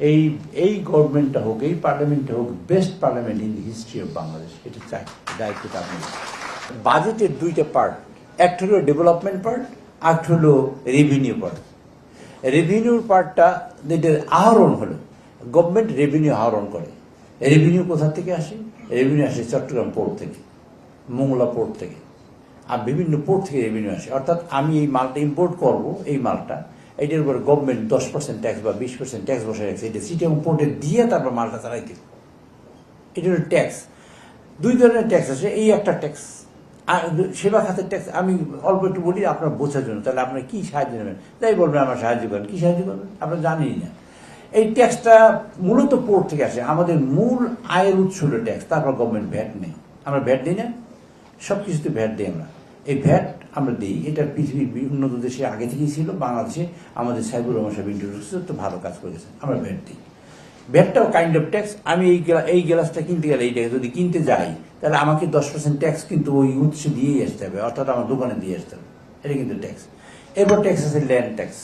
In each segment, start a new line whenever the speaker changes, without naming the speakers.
এই এই গভর্নমেন্টটা হোক, এই পার্লামেন্টটা হোক, best parliament in the history of Bangladesh, এটা চাই, দায়িত্বটা আপনার। বাজেটের দুইটা পার্ট, একটা হলো ডেভেলপমেন্ট পার্ট, একটা হলো রেভিনিউ পার্ট। রেভিনিউর পার্টটা এটার আহরণ হলো, গভর্নমেন্ট রেভিনিউ আহরণ করে। রেভিনিউ কোথা থেকে আসে? রেভিনিউ আসে চট্টগ্রাম পোর্ট থেকে, মোংলা পোর্ট থেকে, আর বিভিন্ন পোর্ট থেকে রেভিনিউ আসে। অর্থাৎ আমি এই মালটা ইম্পোর্ট করব, এই মালটা, এটার উপরে গভর্নমেন্ট 10% ট্যাক্স বা 20% ট্যাক্স বসে রাখছে, এটা চিটাগং পোর্টে দিয়ে তারপর মালটা চালাইতে। এটা হলো ট্যাক্স। দুই ধরনের ট্যাক্স আছে, এই একটা ট্যাক্স আর সেবা খাতের ট্যাক্স। আমি অল্প একটু বলি আপনার বোঝার জন্য, তাহলে আপনার কি সাহায্য নেবেন? তাই বলবেন আমার সাহায্য করেন, কি সাহায্য করবেন আপনার জানেনই না। এই ট্যাক্সটা মূলত পোর্ট থেকে আসে, আমাদের মূল আয়ের উৎস হলো ট্যাক্স। তারপর গভর্নমেন্ট ভ্যাট নেই, আমরা ভ্যাট দিই না, সব কিছুতে ভ্যাট দিই আমরা। এই ভ্যাট আমরা দিই, এটা পৃথিবীর উন্নত দেশে আগে থেকেই ছিল, বাংলাদেশে আমাদের সাইবুর রহমান সাহেব ইন্ট্রোডিউস তো ভালো কাজ করেছেন, আমরা ভ্যাট দিই। ভ্যাটটাও কাইন্ড অফ ট্যাক্স। আমি এই গ্লাসটা কিনতে গেলে, এই ট্যাক্স যদি কিনতে যাই, তাহলে আমাকে 10% ট্যাক্স কিন্তু ওই উৎসে দিয়েই আসতে হবে, অর্থাৎ আমার দোকানে দিয়ে আসতে হবে, এটা কিন্তু ট্যাক্স। এরপর ট্যাক্স আছে ল্যান্ড ট্যাক্স,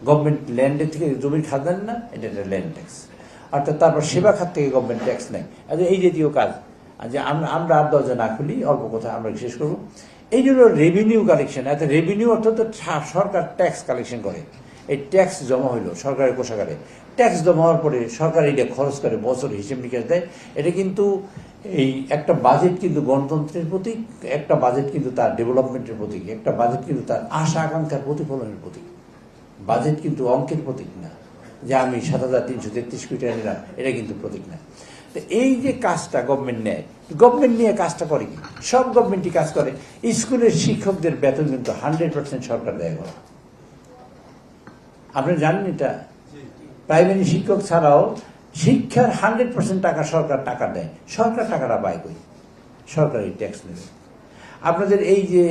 গভর্নমেন্ট ল্যান্ডের থেকে জমির খাত দেন না, এটা একটা ল্যান্ড ট্যাক্স। অর্থাৎ তারপর সেবা খাত থেকে গভর্নমেন্ট ট্যাক্স নেয়। এই জাতীয় কাজ যে আমরা আর দরজা না খুলি, অল্প কথা আমরা শেষ করবো। এই জন্য রেভিনিউ কালেকশন, এত রেভিনিউ অর্থাৎ সরকার ট্যাক্স কালেকশন করে, এই ট্যাক্স জমা হইলো সরকারের কোষাগারে। ট্যাক্স জমা হওয়ার পরে সরকার এটা খরচ করে, বছর হিসেব নিকেশ দেয়। এটা কিন্তু এই একটা বাজেট কিন্তু গণতন্ত্রের প্রতীক, একটা বাজেট কিন্তু তার ডেভেলপমেন্টের প্রতীক, একটা বাজেট কিন্তু তার আশা আকাঙ্ক্ষার প্রতিফলনের প্রতীক। বাজেট কিন্তু অঙ্কের প্রতীক না, যে আমি 7,333 কোটি টাকা নিলাম, এটা কিন্তু প্রতীক না। তো এই যে কাজটা গভর্নমেন্ট নেয়, গভর্নমেন্ট নিয়ে কাজটা করে কি? সব গভর্নমেন্টই কাজ করে। স্কুলের শিক্ষকদের বেতন কিন্তু 100% সরকার দেয় করে। আপনি জানেন এটা? প্রাইমারি শিক্ষক ছাড়াও শিক্ষার 100% টাকা সরকার টাকা দেয়। সরকার টাকাটা পায় কই? সরকার এই ট্যাক্স নেবে। আপনাদের এই যে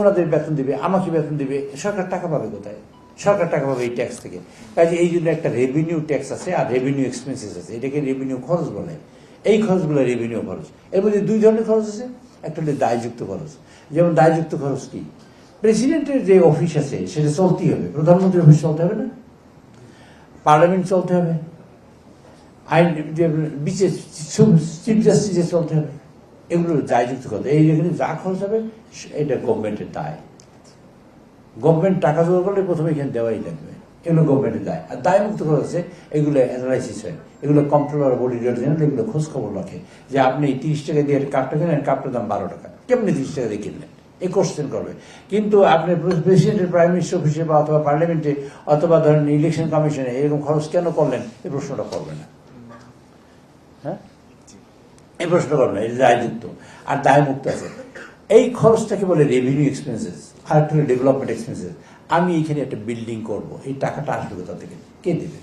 ওনাদের বেতন দিবে, আমাকে বেতন দিবে, সরকার টাকা পাবে কোথায়? সরকার টাকা পাবে এই ট্যাক্স থেকে। কাজে এই জন্য একটা রেভিনিউ ট্যাক্স আছে আর রেভিনিউ এক্সপেন্সেস আছে, এটাকে রেভিনিউ খরচ বলে। এই খরচগুলো রেভিনিউ খরচ। এর মধ্যে দুই ধরনের খরচ আছে, একটা হলো দায়যুক্ত খরচ। যেমন দায়যুক্ত খরচ কি? প্রেসিডেন্টের যে অফিস আছে সেটা চলতেই হবে, প্রধানমন্ত্রীর অফিস চলতে হবে না, পার্লামেন্ট চলতে হবে, আইন চিফ জাস্টিসে চলতে হবে, এগুলো দায়যুক্ত খরচ। এই যেখানে যা খরচ হবে এটা গভর্নমেন্টের দায়। গভর্নমেন্ট টাকা জোগাড় করলে প্রথমে এখানে দেওয়াই লাগবে, এগুলো গভর্নমেন্টের দায়। আর দায়মুক্ত খরচ আছে, এগুলো অ্যানালাইসিস হয়, এগুলো কন্ট্রোলার বডি জেনারেল এগুলো খোঁজ খবর রাখে যে আপনি 30 টাকা দিয়ে কাপটা কিনেন, কাপটার দাম 12 টাকা, কেমনি 30 টাকা দিয়ে কিনলেন, এই কোশ্চেন করবে। কিন্তু আপনি প্রেসিডেন্টের, প্রাইম মিনিস্টার অফিসে বা অথবা পার্লামেন্টে অথবা ধরেন ইলেকশন কমিশনে এরকম খরচ কেন করলেন, এই প্রশ্নটা করবে না। হ্যাঁ, এই প্রশ্নটা করবে না, এটা দায়যুক্ত। আর দায়মুক্ত আছে, এই খরচটাকে বলে রেভিনিউ এক্সপেন্সেস, আর একটা হলো ডেভেলপমেন্ট এক্সপেন্সেস। আমি এখানে একটা বিল্ডিং করব, এই টাকাটা আসবে কোথা থেকে, কে দেবে?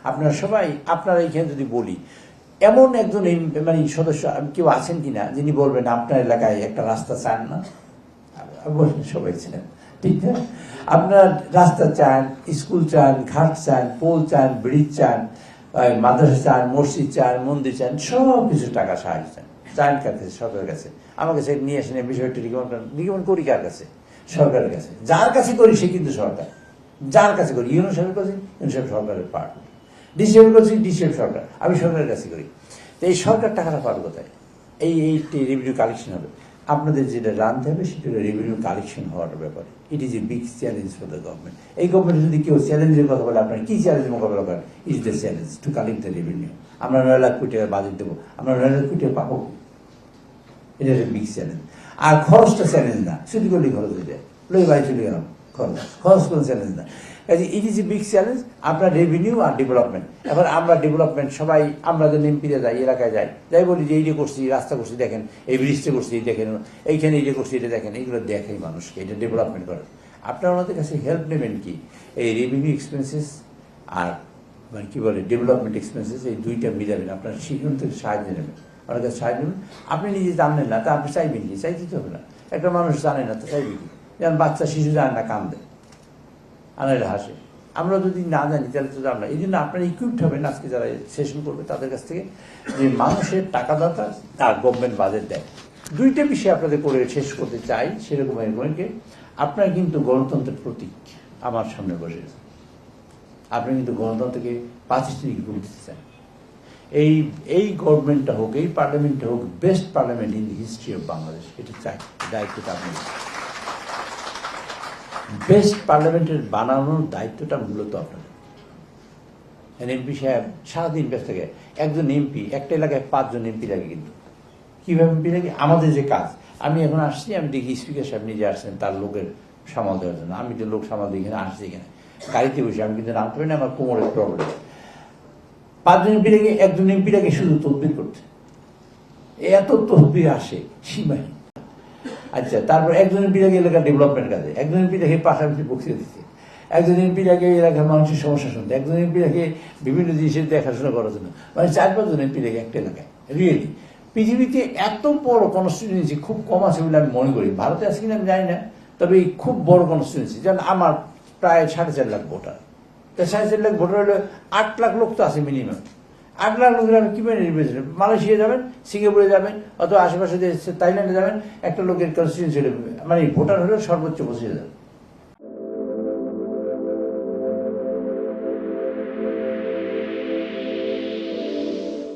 আপনারা সবাই, আপনারা এইখানে যদি বলি, এমন একজন মানে সদস্য কেউ আছেন কিনা যিনি বলবেন আপনার এলাকায় একটা রাস্তা চান না? বলবেন সবাই ছিলেন, ঠিক না? আপনার রাস্তা চান, স্কুল চান, ঘাট চান, পোল চান, ব্রিজ চান, মাদ্রাসা চান, মসজিদ চান, মন্দির চান, সব কিছু টাকা সাহায্য চান। চান কার কাছে? সরকারের কাছে। আমার কাছে নিয়ে আসেন, বিষয়টি রিকমেন্ড করি কার কাছে? সরকারের কাছে। যার কাছে করি সে কিন্তু সরকার, যার কাছে করি। ইউনো সাহেবের কাছে, ইউনো সাহেব সরকারের পার্ট, ডিসি সাহেবের কাছে, ডিসি সাহেব সরকার, আমি সরকারের কাছে করি। তো এই সরকার টাকাটা পাবে কোথায়? এই রেভিনিউ কালেকশন হবে। আপনাদের যেটা জানতে হবে সেটা হলো রেভিনিউ কালেকশন হওয়ার ব্যাপারে। It is a big challenge for the government. এই গভর্নমেন্ট যদি কেউ চ্যালেঞ্জের কথা বলে, আপনার কি চ্যালেঞ্জ মোকাবেলা করেন? It is the challenge to collect the revenue. আমরা 9 লাখ কোটি টাকা বাজেট দেবো, আমরা 9 লাখ কোটি টাকা পাবো? এটা একটা বিগ চ্যালেঞ্জ। আর খরচটা চ্যালেঞ্জ না, শুধু করলেই খরচ হয়ে যায়, লই বাড়ি চলে গেলাম, খরচ কোনো চ্যালেঞ্জ না। কাজে it is a big challenge, আপনার রেভিনিউ আর ডেভেলপমেন্ট। এখন আমরা ডেভেলপমেন্ট সবাই, আমরা যে এমপিরা যাই, এলাকায় যাই বলি যে এইটা করছি, রাস্তা করছি দেখেন, এই ব্রিজটা করছি দেখেন, এইখানে এইটা করছি এটা দেখেন, এইগুলো দেখাই মানুষকে, এটা ডেভেলপমেন্ট করে। আপনারা ওনাদের কাছে হেল্প নেবেন কি? এই রেভিনিউ এক্সপেন্সেস আর মানে কি বলে ডেভেলপমেন্ট এক্সপেন্সেস, এই দুইটা মিলাবেন, আপনার সেখান থেকে সাহায্য নেবেন, ওনার কাছে সাহায্য নেবেন। আপনি নিজে জানেন না, তা আপনি চাইবেন কি? চাইতে হবে না। একটা মানুষ জানে না, তো চাইবে কি? যেমন বাচ্চা শিশু জানে না, কান্দে, আনারে হাসে। আমরা যদি না জানি তাহলে তো জানলাম। এই জন্য আপনারা ইকুইপড হবেন, আজকে যারা সেশন করবে তাদের কাছ থেকে, যে মানুষের টাকা দরকার আর গভর্নমেন্ট বাজেট দেয়। দুইটা বিষয় আপনাদের করে শেষ করতে চাই। সেরকম আপনারা কিন্তু গণতন্ত্রের প্রতীক আমার সামনে বসে, আপনি কিন্তু গণতন্ত্রকে প্রাতিষ্ঠানিক রূপ দিতে চান। এই গভর্নমেন্টটা হোক, এই পার্লামেন্টটা হোক best parliament in the history of Bangladesh, এটা চাই, দায়িত্বটা আপনি বেস্ট পার্লামেন্টের বানানোর দায়িত্বটা মূলত আপনাদের। এমপি সাহেব সারাদিন ব্যস্ত থাকে, একজন এমপি একটা এলাকায় 5 জন এমপি লাগে, কিন্তু কিভাবে এমপি লাগে? আমাদের যে কাজ, আমি এখন আসছি, আমি দেখি স্পিকার সাহেব নিজে আসছেন তার লোকের সামাল দেওয়ার জন্য, আমি যে লোক সামাল দিই এখানে আসছি, এখানে গাড়িতে বসে আমি কিন্তু নামতে পারি না, আমার কোমরের প্রবলেম। 5 জন এমপি লাগে, একজন এমপি লাগে শুধু তদবির করতে, এত তদবির আসে সীমাহীন। আচ্ছা, তারপর একজন এমপি লাগে এলাকার ডেভেলপমেন্ট কাজে, একজন এমপি লাগে পাশাপাশি বক্তৃতা দিচ্ছে, একজন এমপি লাগে এলাকার মানুষের সমস্যা শুনতে, একজন এমপি লাগে বিভিন্ন জিনিসের দেখাশোনা করার জন্য, মানে 4-5 জন এমপি লাগে একটা এলাকায়। রিয়েলি পৃথিবীতে এত বড় কনস্টিটিউয়েন্সি খুব কম আছে বলে আমি মনে করি, ভারতে আছে কিনা আমি জানি না, তবে এই খুব বড় কনস্টিটিউয়েন্সি, যেমন আমার প্রায় 4.5 লাখ ভোটার, তা 4.5 লাখ ভোটার হলে 8 লাখ লোক তো আছে মিনিমাম। 8 লাখ লোকের আপনি কীভাবে নির্বাচন? মালয়েশিয়া যাবেন, সিঙ্গাপুরে যাবেন, অথবা আশেপাশে থাইল্যান্ডে যাবেন, একটা লোকের কনস্টিটিউয়েন্সি হলে মানে ভোটার হলেও সর্বোচ্চ 25,000।